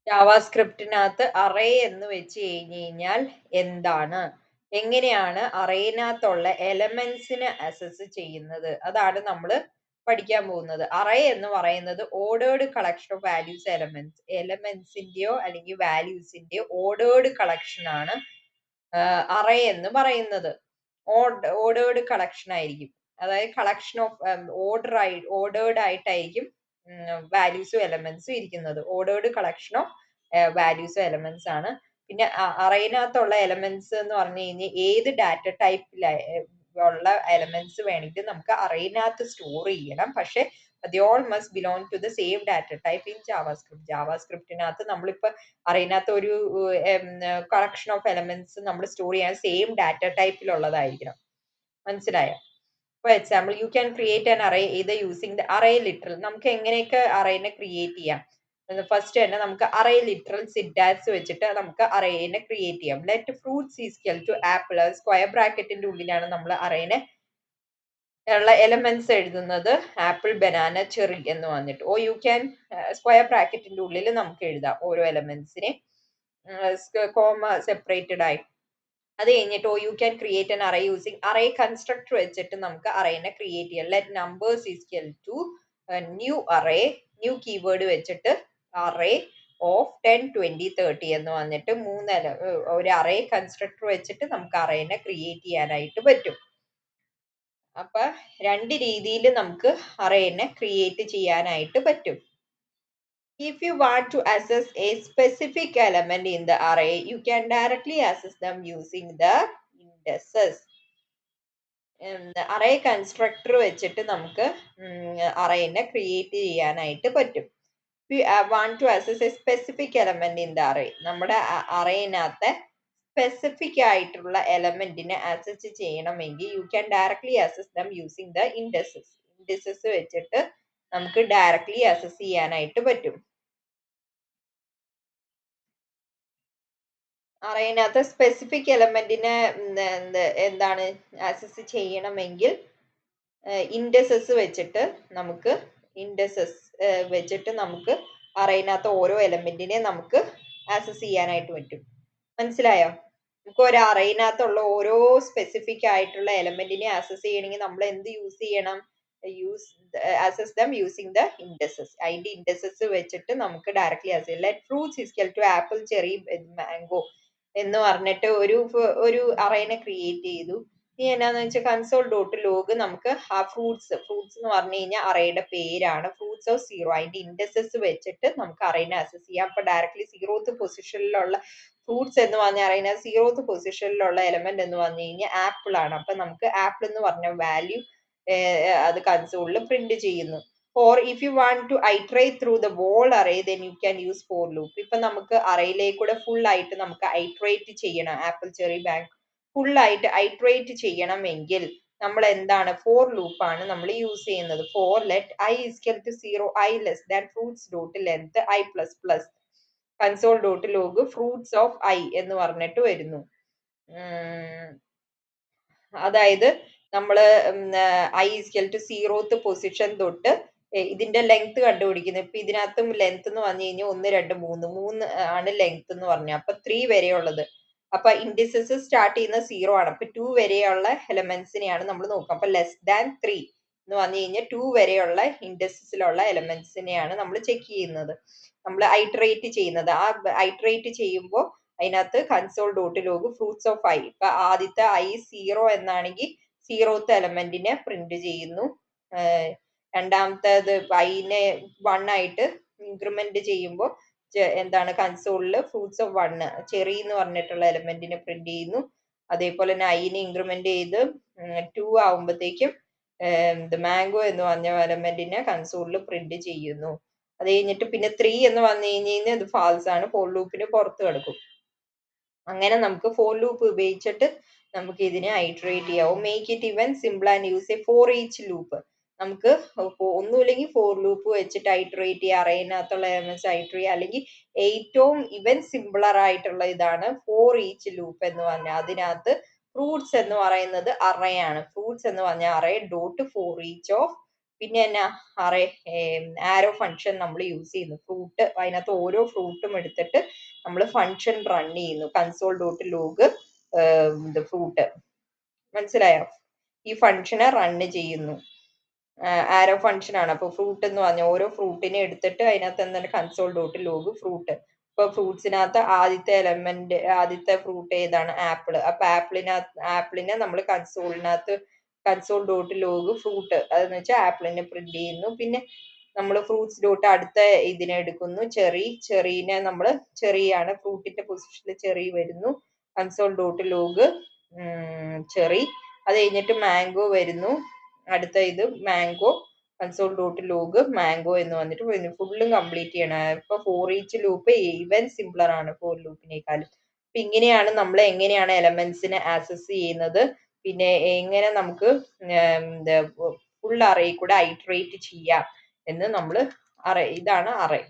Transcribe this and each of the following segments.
ജാവാസ്ക്രിപ്റ്റിനകത്ത് array എന്ന് വെച്ച് കഴിഞ്ഞാൽ എന്താണ്, എങ്ങനെയാണ് അറേനകത്തുള്ള എലമെന്റ്സിനെ അസസ് ചെയ്യുന്നത്, അതാണ് നമ്മൾ പഠിക്കാൻ പോകുന്നത്. അറേ എന്ന് പറയുന്നത് ഓർഡേർഡ് കളക്ഷൻ ഓഫ് വാല്യൂസ് എലമെന്റ്സിന്റെയോ അല്ലെങ്കിൽ വാല്യൂസിന്റെയോ ഓർഡേർഡ് കളക്ഷൻ ആണ് അറേ എന്ന് പറയുന്നത്. ഓർഡേർഡ് കളക്ഷൻ ആയിരിക്കും, അതായത് കളക്ഷൻ ഓഫ് ഓർഡേർഡ് ആയിട്ടായിരിക്കും വാല്യൂസും എലമെന്റ്സും ഇരിക്കുന്നത്. ഓർഡേർഡ് കളക്ഷൻ ഓഫ് വാല്യൂസും എലമെന്റ്സ് ആണ്. പിന്നെ അറേനകത്തുള്ള എലമെന്റ്സ് എന്ന് പറഞ്ഞു കഴിഞ്ഞാൽ ഏത് ഡാറ്റ ടൈപ്പിൽ ഉള്ള എലമെന്റ്സ് വേണമെങ്കിലും നമുക്ക് അറേനകത്ത് സ്റ്റോർ ചെയ്യണം. പക്ഷെ they all must belong to the same data type in JavaScript. ജാവാസ്ക്രിപ്റ്റിനകത്ത് നമ്മളിപ്പോ അറേനകത്ത് ഒരു കളക്ഷൻ ഓഫ് എലമെന്റ്സ് നമ്മൾ സ്റ്റോർ ചെയ്യാൻ സെയിം ഡാറ്റ ടൈപ്പിലുള്ളതായിരിക്കണം. മനസ്സിലായോ? For example you can create an array ഇത് യൂസിങ് ദ അറേ ലിറ്ററൽ. നമുക്ക് എങ്ങനെയൊക്കെ അറേനെ ക്രിയേറ്റ് ചെയ്യാം? ഫസ്റ്റ് തന്നെ നമുക്ക് അറേ ലിറ്ററൽ സിന്റാക്സ് വെച്ചിട്ട് നമുക്ക് അറേനെ ക്രിയേറ്റ് ചെയ്യാം. Let fruits equal to apple, square ബ്രാക്കറ്റിന്റെ ഉള്ളിലാണ് നമ്മൾ അറേനെ ഉള്ള എലമെന്റ്സ് എഴുതുന്നത്. ആപ്പിൾ, ബനാന, ചെറി എന്ന് വന്നിട്ട്. ഓ യു ക്യാൻ സ്ക്വയർ ബ്രാക്കറ്റിന്റെ ഉള്ളിൽ നമുക്ക് എഴുതാം ഓരോ എലമെന്റ്സിനെ കോമ സെപ്പറേറ്റഡ് ആയി. അത് കഴിഞ്ഞിട്ട് you can create an array using array constructor വെച്ചിട്ട് നമുക്ക് അറേനെ ക്രിയേറ്റ് ചെയ്യാം. Let numbers equal to new array, new keyword വെച്ചിട്ട് അറേ ഓഫ് 10, 20, 30 എന്ന് വന്നിട്ട് ഒരു അറേ കൺസ്ട്രക്ടർ വെച്ചിട്ട് നമുക്ക് അറേനെ ക്രിയേറ്റ് ചെയ്യാനായിട്ട് പറ്റും. അപ്പൊ രണ്ട് രീതിയിൽ നമുക്ക് അറേനെ ക്രിയേറ്റ് ചെയ്യാനായിട്ട് പറ്റും. If you want to access a specific element in the array, you can directly access them using the indices. Array constructor വെച്ചിട്ട് നമുക്ക് അറേനെ ക്രിയേറ്റ് ചെയ്യാനായിട്ട് പറ്റും. We want to access a specific element in the array. നമ്മുടെ അറേനകത്തെ specific ആയിട്ടുള്ള എലമെന്റിനെ access ചെയ്യണമെങ്കിൽ you can directly access them using the indices. Indices വെച്ചിട്ട് നമുക്ക് ഡയറക്ട്ലി ആക്സസ് ചെയ്യാനായിട്ട് പറ്റും. അറേനകത്ത് സ്പെസിഫിക് എലമെന്റിനെ എന്താണ് ആക്സസ് ചെയ്യണമെങ്കിൽ ഇൻഡസസ് വെച്ചിട്ട് നമുക്ക് അറേനകത്ത് ഓരോ എലമെന്റിനെ നമുക്ക് ആക്സസ് ചെയ്യാനായിട്ട് പറ്റും. മനസ്സിലായോ? നമുക്ക് ഒരു അറേനകത്തുള്ള ഓരോ സ്പെസിഫിക് ആയിട്ടുള്ള എലമെന്റിനെ ആക്സസ് ചെയ്യണമെങ്കിൽ നമ്മൾ എന്ത് യൂസ് ചെയ്യണം? Access them using the indexes. അതിന്റെ ഇൻഡസസ് വെച്ചിട്ട് നമുക്ക് ഡയറക്ട്ലി ആക്സസ് ചെയ്യാം. Let fruits equal to apple, cherry, mango എന്ന് പറഞ്ഞിട്ട് ഒരു അറേനെ ക്രിയേറ്റ് ചെയ്തു. ഇനി എന്നാന്ന് വെച്ചാൽ കൺസോൾ ഡോട്ട് ലോഗ് നമുക്ക് ആ ഫ്രൂട്ട്സ് എന്ന് പറഞ്ഞു കഴിഞ്ഞാൽ അറേയുടെ പേരാണ്. ഫ്രൂട്ട്സ് ഓഫ് 0 അതിന്റെ ഇൻഡസസ് വെച്ചിട്ട് നമുക്ക് അറേനെ ആക്സസ് ചെയ്യാം. അപ്പൊ ഡയറക്ട്ലി 0th പൊസിഷനിലുള്ള ഫ്രൂട്ട്സ് എന്ന് പറഞ്ഞ അറേന 0th പൊസിഷനിലുള്ള എലമെന്റ് എന്ന് പറഞ്ഞു കഴിഞ്ഞാൽ ആപ്പിൾ ആണ്. അപ്പൊ നമുക്ക് ആപ്പിൾ എന്ന് പറഞ്ഞ വാല്യൂ അത് കൺസോളിൽ പ്രിന്റ് ചെയ്യുന്നു. or if you want to iterate through the whole array, then you can use for loop. ഇപ്പൊ നമുക്ക് അറേയിലേക്കൂടെ ഫുൾ ആയിട്ട് നമുക്ക് ഐട്രേറ്റ് ചെയ്യണം. ആപ്പിൾ, ചെറി, ബാങ്ക് ഫുൾ ആയിട്ട് ഐട്രേറ്റ് ചെയ്യണമെങ്കിൽ നമ്മൾ എന്താണ് ഫോർ ലൂപ്പ് ആണ് നമ്മൾ യൂസ് ചെയ്യുന്നത്. For let I equal to 0, I less than fruits dot length I plus plus console dot log fruits of I എന്ന് പറഞ്ഞിട്ട് വരുന്നു. അതായത് നമ്മള് I equal to 0th position തൊട്ട് ഇതിന്റെ ലെങ്ത് കണ്ടുപിടിക്കുന്നത്. ഇപ്പൊ ഇതിനകത്തും ലെങ്ത് എന്ന് പറഞ്ഞു കഴിഞ്ഞാൽ 1, 2, 3 ആണ് ലെങ്ത് എന്ന് പറഞ്ഞു. അപ്പൊ 3 വരെയുള്ളത്. അപ്പൊ ഇൻഡിസസ് സ്റ്റാർട്ട് ചെയ്യുന്ന 0 ആണ്. അപ്പൊ 2 വരെയുള്ള എലമെന്റ്സിനെയാണ് നമ്മൾ നോക്കുക. അപ്പൊ ലെസ് ദാൻ 3 എന്ന് പറഞ്ഞു കഴിഞ്ഞാൽ 2 വരെയുള്ള ഇൻഡസസിലുള്ള എലമെന്റ്സിനെയാണ് നമ്മൾ ചെക്ക് ചെയ്യുന്നത്, നമ്മൾ ഐട്രേറ്റ് ചെയ്യുന്നത്. ആ ഐട്രേറ്റ് ചെയ്യുമ്പോൾ അതിനകത്ത് console dot log fruits of I. ഇപ്പൊ ആദ്യത്തെ I 0 എന്നാണെങ്കിൽ 0th എലമെന്റിനെ പ്രിന്റ് ചെയ്യുന്നു. രണ്ടാമത്തേത് I-നെ 1 ആയിട്ട് ഇൻക്രിമെന്റ് ചെയ്യുമ്പോൾ എന്താണ് കൺസോളിൽ ഫ്രൂട്ട്സ് ഓഫ് 1 ചെറി എന്ന് പറഞ്ഞിട്ടുള്ള എലമെന്റിനെ പ്രിന്റ് ചെയ്യുന്നു. അതേപോലെ തന്നെ I-നെ ഇൻക്രിമെന്റ് ചെയ്ത് 2 ആവുമ്പോഴത്തേക്കും മാംഗോ എന്ന് പറഞ്ഞ എലമെന്റിനെ കൺസോളിൽ പ്രിന്റ് ചെയ്യുന്നു. അത് കഴിഞ്ഞിട്ട് പിന്നെ 3 എന്ന് വന്നു കഴിഞ്ഞാൽ ഇത് ഫാൾസ് ആണ്, ഫോർ ലൂപ്പിന് പുറത്ത് കിടക്കും. അങ്ങനെ നമുക്ക് ഫോർ ലൂപ്പ് ഉപയോഗിച്ചിട്ട് നമുക്ക് ഇതിനെ ഐട്രേറ്റ് ചെയ്യാവും. മേക്ക് ഇറ്റ് ഇവൻ simple and use A for each loop. നമുക്ക് ഒന്നുമില്ലെങ്കിൽ ഫോർ ലൂപ്പ് വെച്ചിട്ട് ഐട്രേറ്റ് ചെയ്യുക, അറേനകത്തുള്ള എലമെന്റ്സ് ഐട്രേറ്റ് ചെയ്യുക. അല്ലെങ്കിൽ ഏറ്റവും ഇവൻ സിമ്പിളർ ആയിട്ടുള്ള ഇതാണ് ഫോർ ഈച്ച് ലൂപ്പ് എന്ന് പറഞ്ഞാൽ. അതിനകത്ത് ഫ്രൂട്ട്സ് എന്ന് പറയുന്നത് അറേ ആണ്. ഫ്രൂട്ട്സ് എന്ന് പറഞ്ഞാൽ array dot for each of പിന്നെ എന്നാ അറേ ആരോ ഫംഗ്ഷൻ നമ്മൾ യൂസ് ചെയ്യുന്നു. ഫ്രൂട്ട് അതിനകത്ത് ഓരോ ഫ്രൂട്ടും എടുത്തിട്ട് നമ്മൾ ഫംഗ്ഷൻ റൺ ചെയ്യുന്നു. Console dot log fruit. മനസ്സിലായോ? ഈ ഫംഗ്ഷനെ റൺ ചെയ്യുന്നു. ആരോ ഫംഗ്ഷൻ ആണ്. അപ്പൊ ഫ്രൂട്ട് എന്ന് പറഞ്ഞ ഓരോ ഫ്രൂട്ടിനെ എടുത്തിട്ട് അതിനകത്ത് എന്താണ് കൺസോൾ ഡോട്ട് ലോഗ് ഫ്രൂട്ട്. ഇപ്പൊ ഫ്രൂട്ട്സിനകത്ത് ആദ്യത്തെ ഫ്രൂട്ട് ഏതാണ്? ആപ്പിൾ. അപ്പൊ ആപ്പിളിനെ നമ്മൾ കൺസോൾ ഡോട്ട് ലോഗ് ഫ്രൂട്ട് അതെന്ന് വെച്ചാൽ ആപ്പിളിനെ പ്രിന്റ് ചെയ്യുന്നു. പിന്നെ നമ്മൾ ഫ്രൂട്ട്സ് ഡോട്ട് അടുത്ത ഇതിനെ എടുക്കുന്നു. ചെറീനെ നമ്മൾ ചെറിയാണ് ഫ്രൂട്ടിന്റെ പൊസിഷനിൽ ചെറി വരുന്നു. Console dot log cherry. അത് കഴിഞ്ഞിട്ട് മാംഗോ വരുന്നു. അടുത്ത ഇത് mango. Console dot log mango എന്ന് വന്നിട്ട് ഫുള്ളും കംപ്ലീറ്റ് ചെയ്യണം. ഇപ്പൊ for each loop even simpler ആണ് ഫോർ ലൂപ്പിനേക്കാളും. അപ്പൊ ഇങ്ങനെയാണ് നമ്മൾ എങ്ങനെയാണ് എലമെന്റ്സിനെ ആക്സസ് ചെയ്യുന്നത്. പിന്നെ എങ്ങനെ നമുക്ക് ഫുൾ അറേ കൂടെ ഐട്രേറ്റ് ചെയ്യാം എന്ന് നമ്മൾ ഇതാണ് അറേ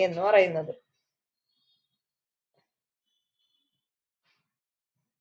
എന്ന് പറയുന്നത്.